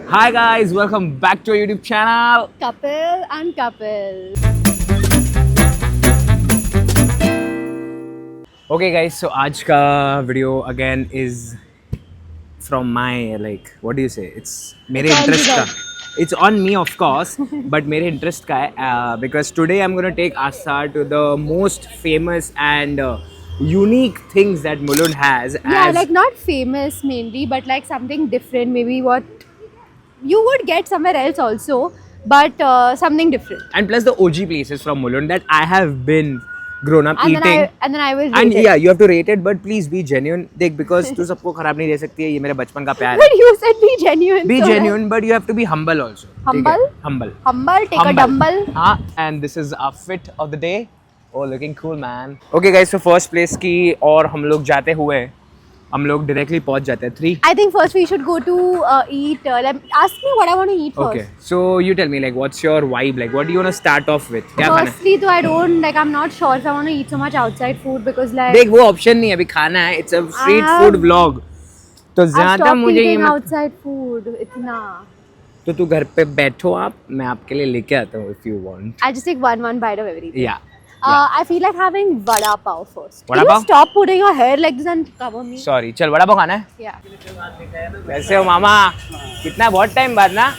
Hi guys, welcome back to our YouTube channel. Couple and couple. Okay guys, so आज का video again is from my what do you say? It's मेरे It's on interest you का. It's on me of course, but मेरे interest का है because today I'm gonna take Asa to the most famous and unique things that Mulund has. Yeah, as like not famous mainly, but like something different. Maybe what you would get somewhere else also, but something different. and plus the OG places from Mulund that I have been grown up And eating. then I will And rate yeah, it. you have to rate it, but please be genuine. देख, because तू सबको खराब नहीं दे सकती है, ये मेरे बचपन का प्यार है. But you said be genuine. Be so genuine, but you have to be humble also. ठीक है? Humble? Humble. Humble. Take a dumbbell. हाँ, and this is our fit of the day. Oh, looking cool, man. Okay, guys, so first place की और हम लोग जाते हुए हम लोग directly पहुंच जाते हैं 3. I think first we should go to eat. Ask me what I want to eat first. Okay, so you tell me what's your vibe like? What do you want to start off with? क्या खाना है? Firstly, though I don't like. I'm not sure if I want to eat so much outside food because like. देख वो option नहीं है अभी खाना है. It's a street I food have- vlog. तो I've ज़्यादा stopped मुझे ये eating मत. outside food. इतना. तो तू घर पे बैठो आप, मैं आपके लिए लेके आता हूँ if you want. I just take one bite of everything. Yeah. I feel like having vada pav first. Vada Can pav? you stop putting your hair like this and cover me? Sorry, चल वड़ा पाव खाना है. Yeah. कैसे हो मामा? कितना बहुत time बाद ना?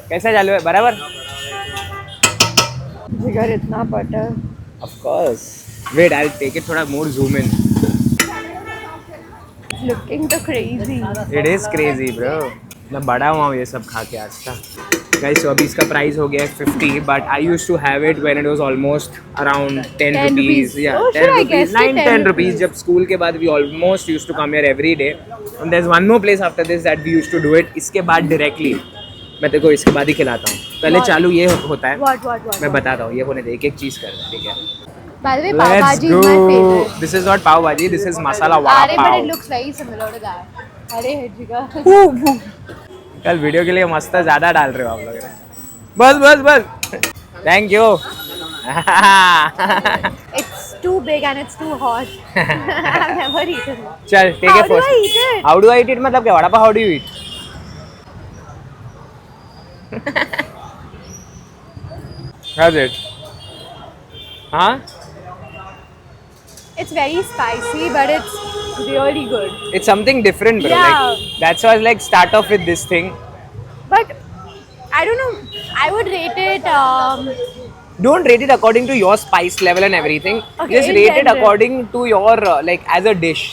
कैसे चालू है? बराबर? Jigar itna butter. Of course. Wait, I'll take it थोड़ा more zoom in. It's looking so crazy. It is crazy, bro. मैं बड़ा हुआ हूँ ये सब खा के आज तक. Guys, so अभी इसका प्राइस हो गया है 50, but I used to have it when it was almost around 10 10 rupees. rupees. Yeah, Oh, 10 sure, I rupees. guessed 9, it, 10 10 rupees. जब school के बाद we almost used to come here every day. And there's one more place after this that we used to do it. इसके बाद directly मैं तेरे को इसके बाद ही खिलाता हूँ. पहले What? चालू ये होता है. What? मैं बताता हूँ. ये होने दे. एक चीज कर दे. ठीक है. By the way, pav Let's bhaji go. is my favorite. This is not pav bhaji. This is masala vada Are, but it pav. looks very similar to that. अरे है जिगर. कल वीडियो के लिए मस्त ज़्यादा डाल रहे हो आप लोग. बस. Thank you. It's too big and it's too hot. I've never eaten it. चल take How it do first. I eat it? How do I eat it? मतलब क्या vada pav? How do you eat? How's it? हाँ? It's very spicy, but it's really good. It's something different, bro. Yeah. Like, that's why I was like start off with this thing. But I don't know. I would rate it. Don't rate it according to your spice level and everything. Okay, Just in rate it general. according to your as a dish.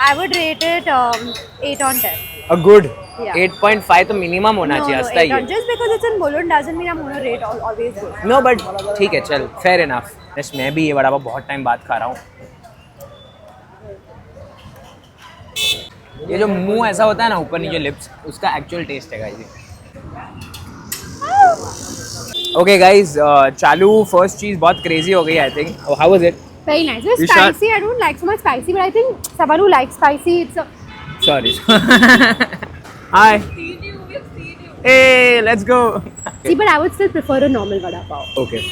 I would rate it 8 on 10. A good Yeah. 8.5 तो minimum होना No, चाहिए. no, हंसता 8 ही on. है. Just because it's in Mulund doesn't mean I'm going to rate always good. No, but ठीक है चल. Fair enough. Yes, मैं भी ये वड़ा पाव बहुत टाइम बाद खा रहा हूँ. ये जो मुंह ऐसा होता है ना ऊपर नीचे लिप्स उसका एक्चुअल टेस्ट है गाइस. ओके गाइस चालू फर्स्ट चीज बहुत क्रेजी हो गई I think. How was it? Very nice. It's You sure? spicy. I don't like so much spicy, but I think someone who likes spicy, it's a. Sorry. Hi. Hey, let's go. See, but I would still prefer a normal vada pav. Okay.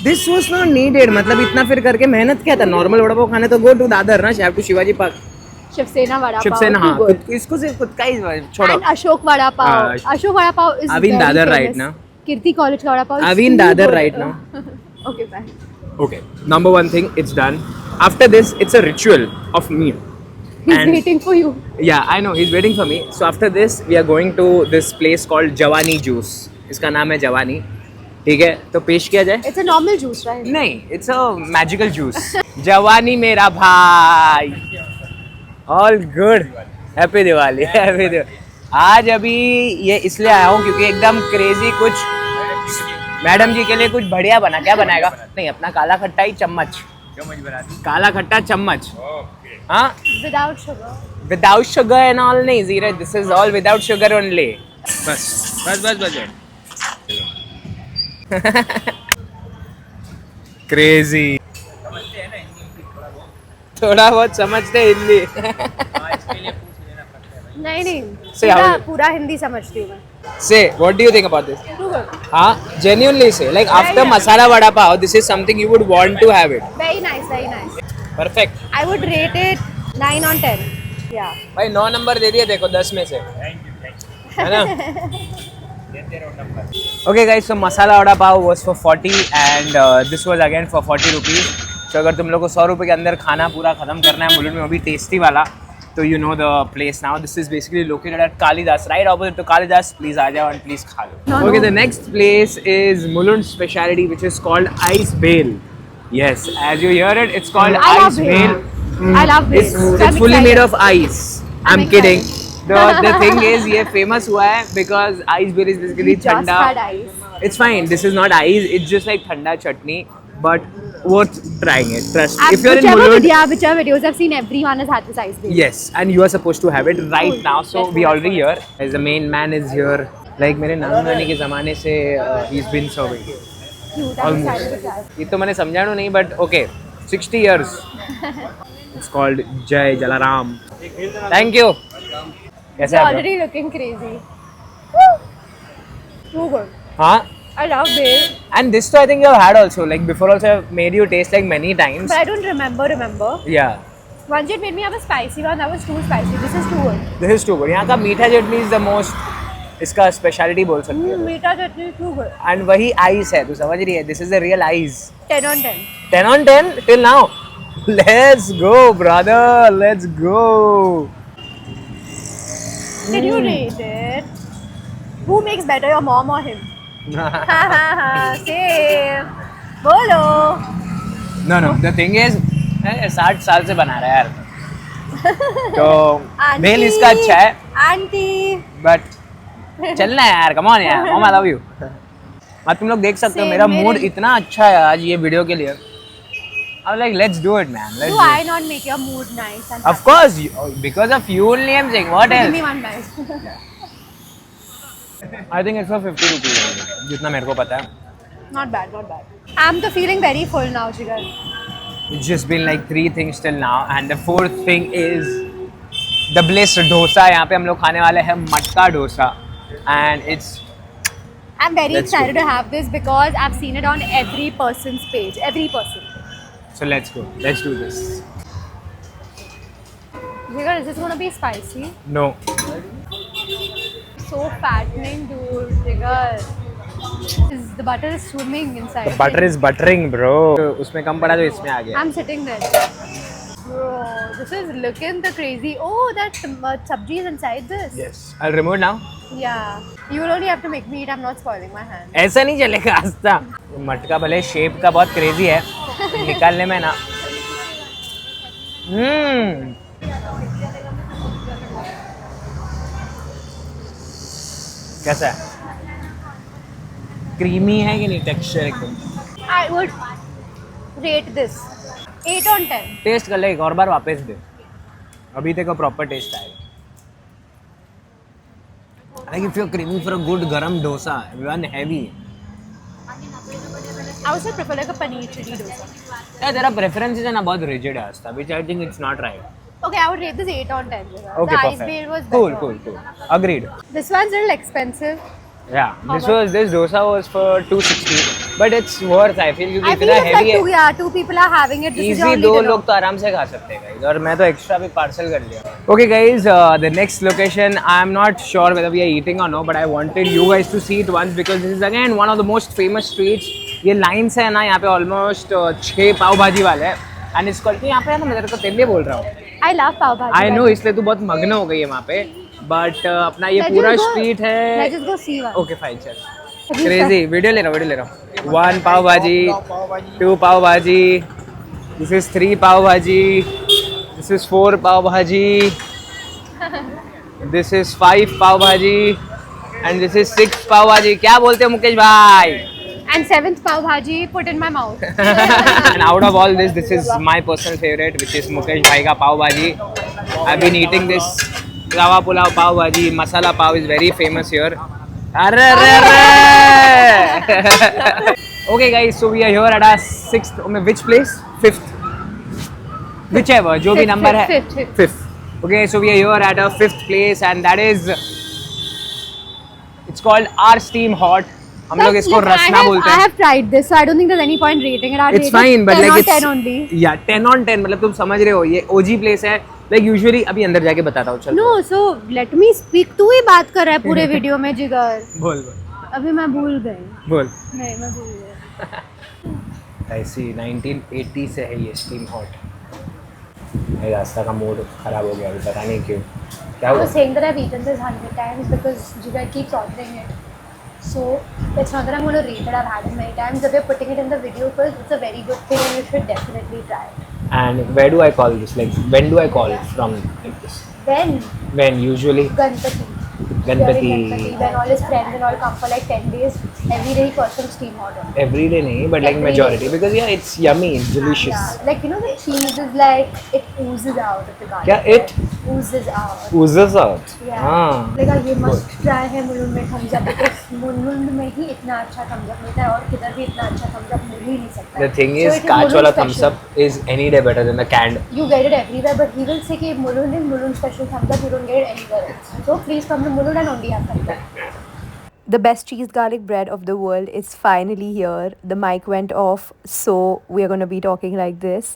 This was not needed. मतलब इतना फिर करके मेहनत क्या था? Normal vada pav खाने तो go to Dadar ना, have to Shivaji park. Shivsena vada pav. Shivsena too हाँ. good. इसको सिर्फ खुद का ही छोड़ो. And Ashok vada pav. Ashok vada pav is Avin very Dadar famous. right now. Kirti College ka vada pav. is Avin too Dadar good. right now. Okay, fine. Okay. Number one thing, it's done. After this, it's a ritual of me. He's And- waiting for you. Yeah, I know. He's waiting for me. So after this, we are going to this place called Jawani Juice. इसका नाम है जवानी. ठीक है. तो पेश किया जाए? It's a normal juice, right? नहीं, it's a magical juice. जवानी मेरा भाई. All good. Happy Diwali. Happy Diwali. आज अभी ये इसलिए आया हूँ क्योंकि एकदम क्रेजी कुछ मैडम जी के लिए कुछ बढ़िया बना. क्या बनाएगा? नहीं, अपना काला खट्टा ही चम्मच. काला खट्टा चम्मच. हाँ. Without sugar. Without sugar and all नहीं zero. This is all without sugar only. बस. Crazy. थोड़ा बहुत समझते हिंदी. नहीं. Say how is it? पूरा हिंदी समझती हूँ मैं. Say, what do you think about this? Too good. हाँ, genuinely say. Like after Yeah. masala vada pav, this is something you would want to have it. Very nice, very nice. Perfect. I would rate it 9 on 10. Yeah. भाई 9 number दे दिए देखो 10 में से. है ना? Okay guys, so masala vada pav was for 40 and this was again for 40 rupees. So अगर तुम लोग को 100 रुपये के अंदर खाना पूरा खत्म करना है मुलुंड में, वो भी टेस्टी वाला, तो you know the place now. This is basically located at Kalidas, right opposite to Kalidas. Please आ जाओ and please खा लो. No, Okay, no. the next place is Mulund speciality, which is called Ice Bale. Yes, as you hear it, it's called I love Ice bale. Bale. I love It's, bale. it's fully made of ice. I'm excited. kidding. The thing is, ये famous हुआ है because Ice Bale is basically We just ठंडा. had ice. It's fine. This is not ice. It's just like thanda chutney, but worth trying it. Trust me. And If you're in whichever Mulund, whichever videos I've seen, everyone has had this ice bale. yes, and you are supposed to have it right Cool. now. So Let's we go. already here. As the main man is here. Like मेरे नाना नानी के ज़माने से he's been serving. Cute. I'm Almost. excited to try. ये तो मैंने समझाना नहीं, but okay. 60 years. It's called Jai Jalaram. Thank you. कैसे You're आप? already looking crazy. Woo! Too good. हाँ. I love bale, And this too I think you have had also. Like before also I've made you taste like many times. but I don't remember. Yeah. Once you made me have a spicy one, that was too spicy. This is too good. This is too good. यहाँ का मीठा चटनी is the most इसका speciality बोल सकते हो. Meeta chutney is too good. And वही ice है, तू समझ रही है? This is the real ice. 10 on 10. 10 on 10 till now. Let's go, brother. Let's go. Did you rate it? Who makes better, your mom or him? Same. Bolo. No. The thing is, 60 साल से बना रहा है यार. तो mail इसका अच्छा है. Auntie. But चलना है यार. Come on यार. Mom, I love you. अब तुम लोग देख सकते हो Same, मेरा मूड मेरे- इतना अच्छा है आज ये वीडियो के लिए. I'm like, let's do it, man. Let's Do do I it. not make your mood nice? And Of course, because of you only I'm saying. What Give else? me one nice. I think it's for 50 rupees only, जितना मेरे को पता है. Not bad. I'm the feeling very full now, Jigar. It's just been like 3 things till now, and the 4th thing is the bliss dosa. यहाँ पे हम लोग खाने वाले हैं मटका dosa, and it's I'm very Let's excited go. to have this because I've seen it on every person's page. Every person. so let's go. Let's do this. Jigar, is this gonna be spicy? No, So fattening, dude. Jigar. The butter is swimming inside. the butter is buttering, bro. तो उसमें कम पड़ा तो इसमें आ गया. I'm sitting there. Bro, this is looking the crazy. Oh, that sabji is inside this. Yes. I'll remove it now. Yeah. You will only have to make me eat. I'm not spoiling my hand. ऐसा नहीं चलेगा आस्ता. मटका भले shape का बहुत crazy है, निकालने में ना. कैसा है? क्रीमी है कि नहीं? टेक्सचर एकदम. I would rate this 8 on 10. Test कर ले, एक और बार वापस दे. अभी तेरे को प्रॉपर टेस्ट आएगा. Like if you're craving for a good garam dosa, one heavy. I would say prefer like a paneer chili dosa. Yeah, तेरा preferences है ना बहुत rigid है आस्था, which I think it's not right. Okay, I would rate this 8 on 10. Okay, the ice perfect. bale was Cool, better. cool. Agreed. This one's a little expensive. Yeah, How this dosa was for 260, but it's worth. I feel क्योंकि I feel इतना it's heavy like है. two people are having it. This is your Easy only दो dinner. लोग तो आराम से खा सकते हैं guys, और मैं तो extra भी parcel कर लिया. Okay guys, the next location I am not sure whether we are eating or no, but I wanted you guys to see it once because this is again one of the most famous streets. ये lines है ना यहाँ पे almost 6 पाव भाजी वाले हैं, and it's called यहाँ पे है ना, मैं तेरे को तेरे बोल रहा हूँ. I love pav bhaji. I know इसलिए तू बहुत मग्न हो गई है वहाँ पे, but अपना ये Let's पूरा just go- street है. Let's just go see one. Okay fine, चल. Crazy. वीडियो ले रहा हूँ. 1 पाव भाजी, 2 पाव भाजी, this is 3 पाव भाजी, this is 4 पाव भाजी, this is 5 पाव भाजी, and this is 6 पाव भाजी. क्या बोलते हो मुकेश भाई? And 7th pav bhaji put in my mouth. And out of all this is my personal favorite, which is Mukesh भाई का पाव भाजी. I've been eating this rava pulao pav bhaji. Masala pav is very famous here. Arre, arre, arre. Okay guys, so we are here at our 6th, which place? 5th. Whichever, जो भी Fifth, number है. fifth. 5th. Okay, so we are here at our 5th place and that is, it's called our steam hot. हम लोग इसको रसना बोलते I हैं. have tried this, so I don't think there's any point rating it. I'd It's rate fine, it but 10 like on it's 10 only. yeah 10 on 10 मतलब तुम समझ रहे हो ये OG place है. लाइक यूजुअली अभी अंदर जाके बताता हूँ, चल। No so let me speak, तू ही बात कर रहा है पूरे वीडियो में जिगर। बोल बोल अभी मैं भूल गई। बोल। नहीं मैं भूल गई। ऐसी 1980 से है ये स्टीम हॉट। मेरे रास्ता का मूड खराब हो गया अभी, पता नहीं क्यों, क्या I हुआ? was saying that I've eaten this 100 times because Jigar keeps ordering it. So it's not that I'm going to rate it. I've had it many times. If you're putting it in the video first, it's a very good thing and you should definitely try it. And where do I call this? Like, when do I call from like this? Then When usually? Ganpati. Ganpati. During Ganpati, when all his friends and all come for like 10 days, every day he calls some steam order. Every day nahi, but like Every majority day. because yeah, it's yummy, it's delicious. Yeah, like you know the cheese is like it oozes out of the garlic. क्या it Oozes out. oozes out? Yeah. हाँ. like ये must try है मुलुंड में thumbs up because Mulund में ही इतना अच्छा thumbs up मिलता है और किधर भी इतना अच्छा thumbs up मिल ही नहीं सकता। The thing So is, it is कांच Mulund वाला special. thumbs up is any day better than the canned. You get it everywhere, but he will say कि Mulund is Mulund special thumbs up. You don't get it anywhere else. So please come to Mulund and only have thumbs up. The best cheese garlic bread of the world is finally here. The mic went off, so we are going to be talking like this.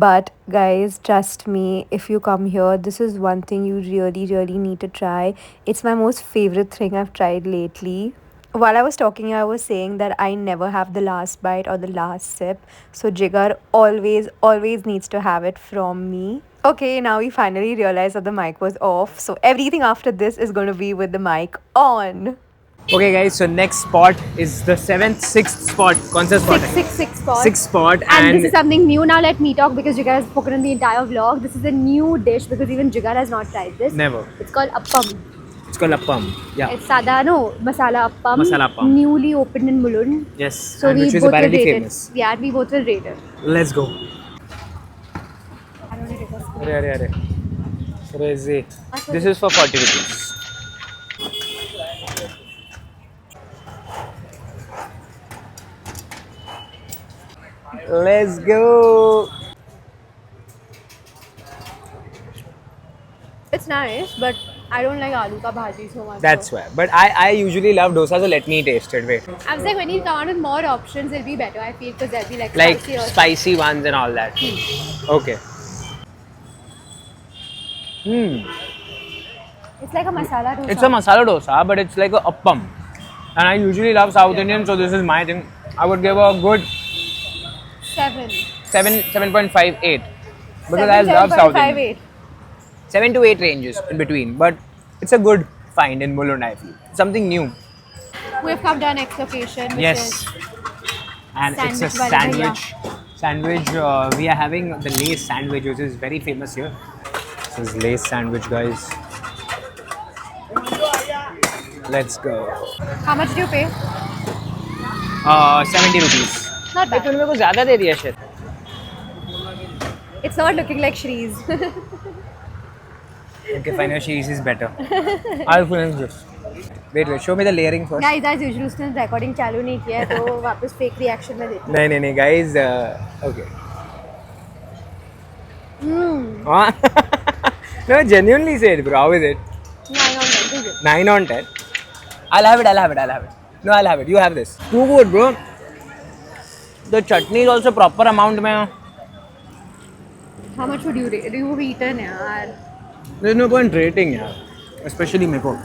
But guys, trust me, if you come here, this is one thing you really need to try. It's my most favorite thing I've tried lately. While I was talking, I was saying that I never have the last bite or the last sip. So Jigar always needs to have it from me. Okay, now we finally realized that the mic was off. So everything after this is going to be with the mic on. Okay guys, so next spot is the sixth spot. कौन सा spot है? Six spot. Sixth spot And this is something new. Now let me talk because Jigar has spoken in the entire vlog. This is a new dish because even Jigar has not tried this. Never. It's called appam. It's called appam. Yeah. It's sada no masala appam. Masala appam. Newly opened in Mulund. Yes. So and we which is both will apparently rate famous. it. Yeah, we both will rate it. Let's go. I don't need it. अरे crazy. This is for 40 rupees. Let's go. It's nice, but I don't like aloo ka bhaji so much. That's so. why. But I usually love dosa, so let me taste it. Wait. I was like, when you come out with more options, it'll be better. I feel because there'll be like Like spicy or spicy ones and all that. Okay. It's like a masala dosa. It's a masala dosa, but it's like a appam. And I usually love South Indian, so this is my thing. I would give a good 7.58 because I love South Indian. 7 to 8 ranges in between, but it's a good find in Mulund, I feel. Something new. We've come to our next location, which Yes. is And it's a Sandwich Wala sandwich. We are having the Lace sandwich, which is very famous here. This is Lace sandwich, guys. Let's go. how much do you pay? 70 rupees. Not bad. तूने मेरे को ज़्यादा दे दिया shit. It's not looking like Shree's. Okay, fine. Your cheese is better. I'll finish this. Wait. Show me the layering first. Guys, as usual, उसने recording चालू नहीं किया है तो वापस fake reaction में देती नहीं, guys. Okay. No, genuinely say it, bro. How is it? 9 on 10. Is it? 9 on 10. I'll have it. No, I'll have it. You have this. Too good, bro. The chutney is also proper amount में. How much would you rate? You've eaten यार. There's no point rating, यार. Especially मेरे को.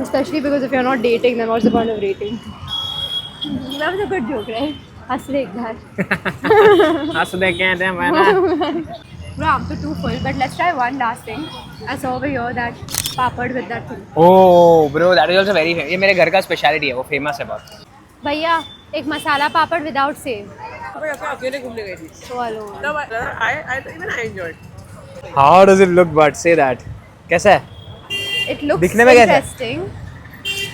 Especially because if you're not dating, then what's the point of rating? That was a good joke, right? हंस रहे एक बार. हंस दे क्या थे मैंने. Bro, I'm too full, but let's try one last thing. I saw over here that papad with that thing. Oh, bro, that is also very famous. ये मेरे घर का speciality है, वो famous है बहुत. भैया एक मसाला पापड़ without सेव. अकेले घूमने गई थी So alone. तब even I enjoyed. How does it look, but say that. कैसा है? It looks दिखने में कैसा है? interesting.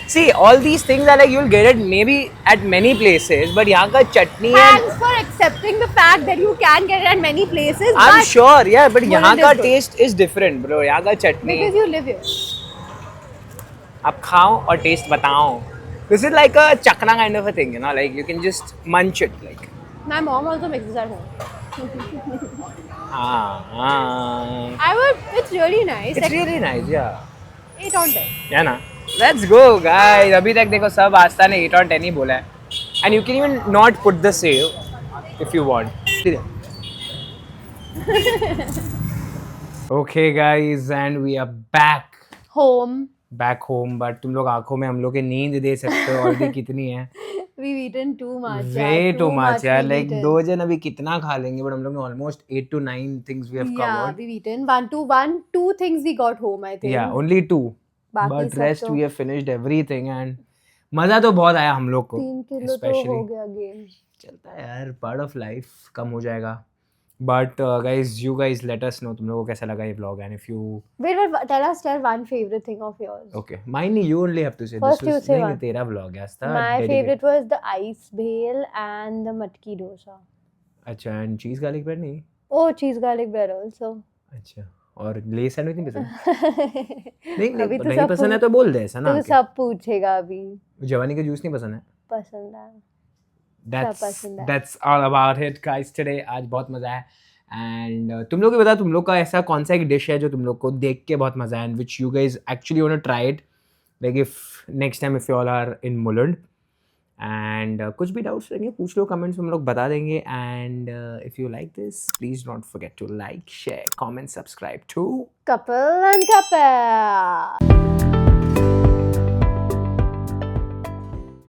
See, all these things are like you'll get it maybe at many places, but यहाँ का chutney and Thanks for accepting the fact that you can get it at many places. I'm but sure, yeah, but यहाँ Mulund का is good. taste is different, bro. यहाँ का chutney. Because you live here. आप खाओ और taste बताओ. This is like a chakna kind of a thing, you know, like you can just munch it, like. My mom also makes this at home. Ah. I would. It's really nice. It's Like, really nice, yeah. 8 on 10. Yeah, ना. Let's go, guys. अभी तक देखो सब आस्था ने 8 on 10 ही बोला है. And you can even not put the save if you want. Okay guys, and we are back Home. home, but तुम लोग आंखों में हम लोग के नींद दे सकते हो ऑलरेडी कितनी है? We've eaten too much. Way too much यार, we've like eaten. 2 जन अभी कितना खा लेंगे, but हम लोग ने almost 8 to 9 things we have Yeah, covered. we've eaten two things we got home, I think. Yeah, only 2. बाकी But सब rest तो we have finished everything and मजा तो बहुत आया हम लोग को. 3 किलो तो especially हो गया गेन. चलता है यार, पार्ट ऑफ लाइफ, कम हो जाएगा. But guys, you guys let us know तुम लोगों को कैसा लगा ये vlog, and if you Wait, tell one favorite thing of yours. Okay mine you only have to say First you say नहीं one. तेरा व्लॉग है Aastha. My favorite was the ice bhel and the matki dosa. अच्छा, and cheese garlic bread नहीं? Oh, cheese garlic bread also. अच्छा, और ले sandwich नहीं पसंद? नहीं अभी तो नहीं सब पसंद है तो बोल दे ऐसा ना. तो सब पूछेगा अभी. जवानी का जूस नहीं पसंद है? पसंद है. पसंद है. That's all about it guys today. आज बहुत मजा आया. एंड तुम लोग भी बता, तुम लोग का ऐसा कौन सा एक डिश है जो तुम लोग को देख के बहुत मजा आया, and which you guys actually want to try it, like if next time if you all are in Mulund. And कुछ भी डाउट्स रहेंगे पूछ लो कमेंट्स में, हम लोग बता देंगे. And if you like this, please don't forget to like, share, comment, subscribe to Couple and couple.